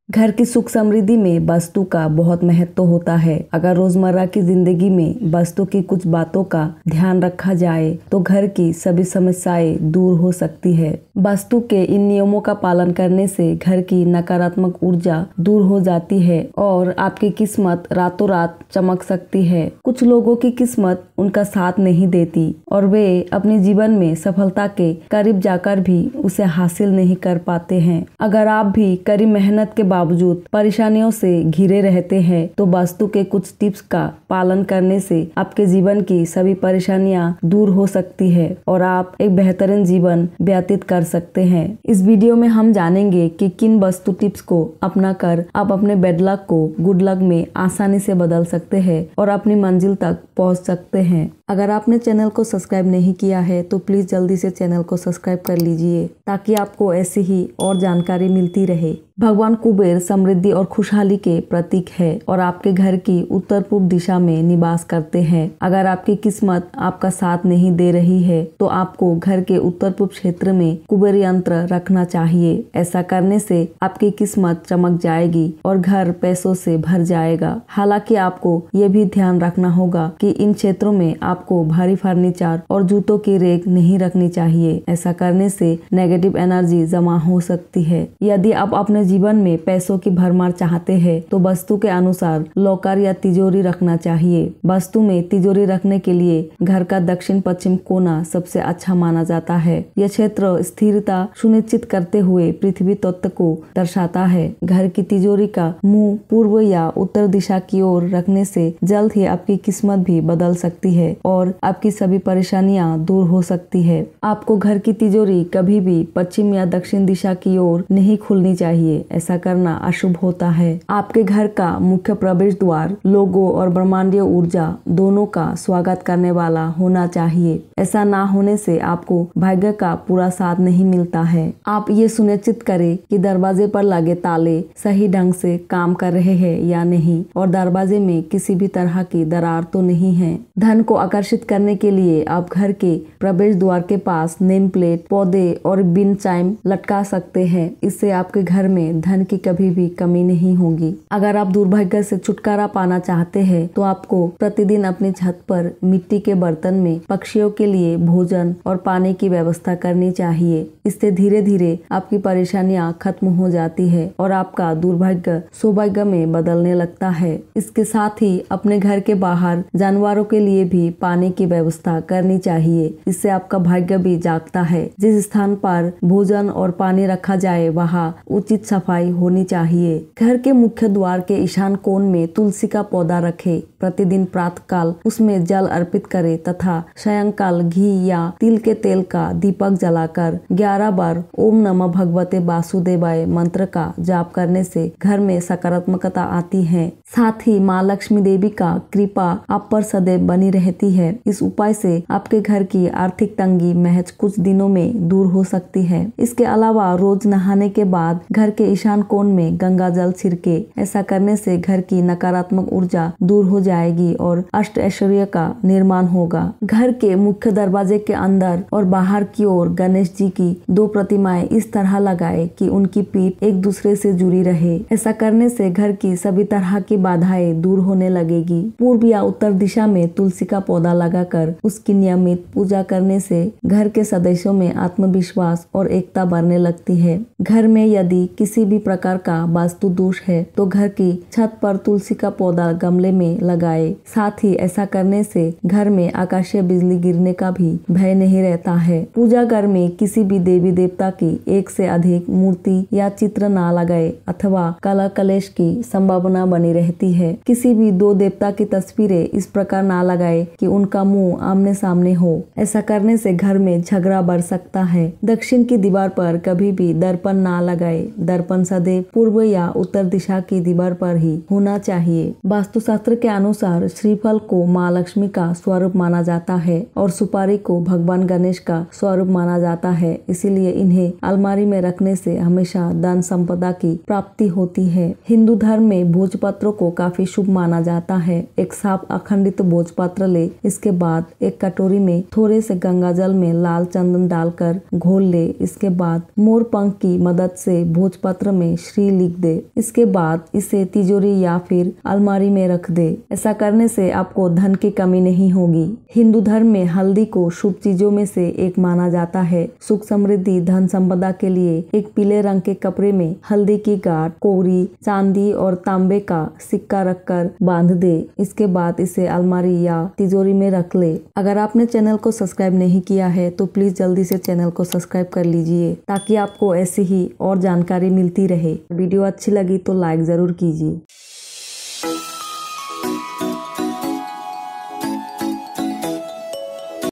घर की सुख समृद्धि में वास्तु का बहुत महत्व होता है। अगर रोजमर्रा की जिंदगी में वास्तु की कुछ बातों का ध्यान रखा जाए तो घर की सभी समस्याएं दूर हो सकती है। वास्तु के इन नियमों का पालन करने से घर की नकारात्मक ऊर्जा दूर हो जाती है और आपकी किस्मत रातों रात चमक सकती है। कुछ लोगों की किस्मत उनका साथ नहीं देती और वे अपने जीवन में सफलता के करीब जाकर भी उसे हासिल नहीं कर पाते हैं। अगर आप भी कड़ी मेहनत के बावजूद परेशानियों से घिरे रहते हैं तो वास्तु के कुछ टिप्स का पालन करने से आपके जीवन की सभी परेशानियां दूर हो सकती है और आप एक बेहतरीन जीवन व्यतीत कर सकते हैं। इस वीडियो में हम जानेंगे कि किन वास्तु टिप्स को अपनाकर आप अपने बैड लक को गुड लक में आसानी से बदल सकते हैं और अपनी मंजिल तक पहुंच सकते हैं। अगर आपने चैनल को सब्सक्राइब नहीं किया है तो प्लीज जल्दी से चैनल को सब्सक्राइब कर लीजिए ताकि आपको ऐसी ही और जानकारी मिलती रहे। भगवान कुबेर समृद्धि और खुशहाली के प्रतीक है और आपके घर की उत्तर पूर्व दिशा में निवास करते हैं। अगर आपकी किस्मत आपका साथ नहीं दे रही है तो आपको घर के उत्तर पूर्व क्षेत्र में कुबेर यंत्र रखना चाहिए। ऐसा करने से आपकी किस्मत चमक जाएगी और घर पैसों से भर जाएगा। हालांकि आपको ये भी ध्यान रखना होगा कि इन क्षेत्रों में आपको भारी फर्नीचर और जूतों की रेक नहीं रखनी चाहिए। ऐसा करने से नेगेटिव एनर्जी जमा हो सकती है। यदि आप अपने जीवन में पैसों की भरमार चाहते हैं तो वास्तु के अनुसार लॉकर या तिजोरी रखना चाहिए। वास्तु में तिजोरी रखने के लिए घर का दक्षिण पश्चिम कोना सबसे अच्छा माना जाता है। यह क्षेत्र स्थिरता सुनिश्चित करते हुए पृथ्वी तत्व को दर्शाता है। घर की तिजोरी का मुंह पूर्व या उत्तर दिशा की ओर रखने से जल्द ही आपकी किस्मत भी बदल सकती है और आपकी सभी परेशानियां दूर हो सकती है। आपको घर की तिजोरी कभी भी पश्चिम या दक्षिण दिशा की ओर नहीं खुलनी चाहिए। ऐसा करना अशुभ होता है। आपके घर का मुख्य प्रवेश द्वार लोगो और ब्रह्मांडीय ऊर्जा दोनों का स्वागत करने वाला होना चाहिए। ऐसा ना होने से आपको भाग्य का पूरा साथ नहीं मिलता है। आप ये सुनिश्चित करें कि दरवाजे पर लगे ताले सही ढंग से काम कर रहे हैं या नहीं और दरवाजे में किसी भी तरह की दरार तो नहीं है। धन को आकर्षित करने के लिए आप घर के प्रवेश द्वार के पास नेम प्लेट, पौधे और बिन चाइम लटका सकते हैं। इससे आपके घर में धन की कभी भी कमी नहीं होगी। अगर आप दुर्भाग्य से छुटकारा पाना चाहते हैं तो आपको प्रतिदिन अपनी छत पर मिट्टी के बर्तन में पक्षियों के लिए भोजन और पानी की व्यवस्था करनी चाहिए। इससे धीरे धीरे आपकी परेशानियां खत्म हो जाती है और आपका दुर्भाग्य सौभाग्य में बदलने लगता है। इसके साथ ही अपने घर के बाहर जानवरों के लिए भी पानी की व्यवस्था करनी चाहिए। इससे आपका भाग्य भी जागता है। जिस स्थान पर भोजन और पानी रखा जाए वहाँ उचित सफाई होनी चाहिए। घर के मुख्य द्वार के ईशान कोण में तुलसी का पौधा रखें। प्रतिदिन प्रातःकाल उसमें जल अर्पित करें तथा सायंकाल घी या तिल के तेल का दीपक जलाकर 11 बार ओम नमः भगवते वासुदेवाय मंत्र का जाप करने से घर में सकारात्मकता आती है। साथ ही माँ लक्ष्मी देवी का कृपा आप पर सदैव बनी रहती है। इस उपाय से आपके घर की आर्थिक तंगी महज कुछ दिनों में दूर हो सकती है। इसके अलावा रोज नहाने के बाद घर के ईशान कोण में गंगा जल छिड़के। ऐसा करने से घर की नकारात्मक ऊर्जा दूर हो जाएगी और अष्ट ऐश्वर्य का निर्माण होगा। घर के मुख्य दरवाजे के अंदर और बाहर की ओर गणेश जी की 2 प्रतिमाएं इस तरह लगाए कि उनकी पीठ एक दूसरे से जुड़ी रहे। ऐसा करने से घर की सभी तरह की बाधाएं दूर होने लगेगी। पूर्व या उत्तर दिशा में तुलसी का पौधा लगाकर उसकी नियमित पूजा करने से घर के सदस्यों में आत्मविश्वास और एकता बढ़ने लगती है। घर में यदि किसी भी प्रकार का वास्तु दोष है तो घर की छत पर तुलसी का पौधा गमले में लगाए। साथ ही ऐसा करने से घर में आकाशीय बिजली गिरने का भी भय नहीं रहता है। पूजा घर में किसी भी देवी देवता की एक से अधिक मूर्ति या चित्र ना लगाए अथवा कला कलेश की संभावना बनी रहती है। किसी भी 2 देवता की तस्वीरें इस प्रकार ना लगाए कि उनका मुंह आमने सामने हो। ऐसा करने से घर में झगड़ा बढ़ सकता है। दक्षिण की दीवार पर कभी भी दर्पण ना लगाए। दर्पण सदैव पूर्व या उत्तर दिशा की दीवार पर ही होना चाहिए। वास्तुशास्त्र के अनुसार श्रीफल को माँ लक्ष्मी का स्वरूप माना जाता है और सुपारी को भगवान गणेश का स्वरूप माना जाता है। इसीलिए इन्हें अलमारी में रखने से हमेशा धन संपदा की प्राप्ति होती है। हिंदू धर्म में भोजपत्रों को काफी शुभ माना जाता है। एक साफ अखंडित भोजपत्र ले इसके बाद एक कटोरी में थोड़े से गंगा जल में लाल चंदन डालकर घोल ले। इसके बाद मोर पंख की मदद से भोजपत्र में श्री लिख दे। इसके बाद इसे तिजोरी या फिर अलमारी में रख दे। ऐसा करने से आपको धन की कमी नहीं होगी। हिंदू धर्म में हल्दी को शुभ चीजों में से एक माना जाता है। सुख समृद्धि धन संपदा के लिए एक पीले रंग के कपड़े में हल्दी की गांठ, कोरी, चांदी और तांबे का सिक्का रखकर बांध दे। इसके बाद इसे अलमारी या तिजोरी में रख ले। अगर आपने चैनल को सब्सक्राइब नहीं किया है तो प्लीज जल्दी से चैनल को सब्सक्राइब कर लीजिए ताकि आपको ऐसी ही और जानकारी मिलती रहे। वीडियो अच्छी लगी तो लाइक जरूर कीजिए।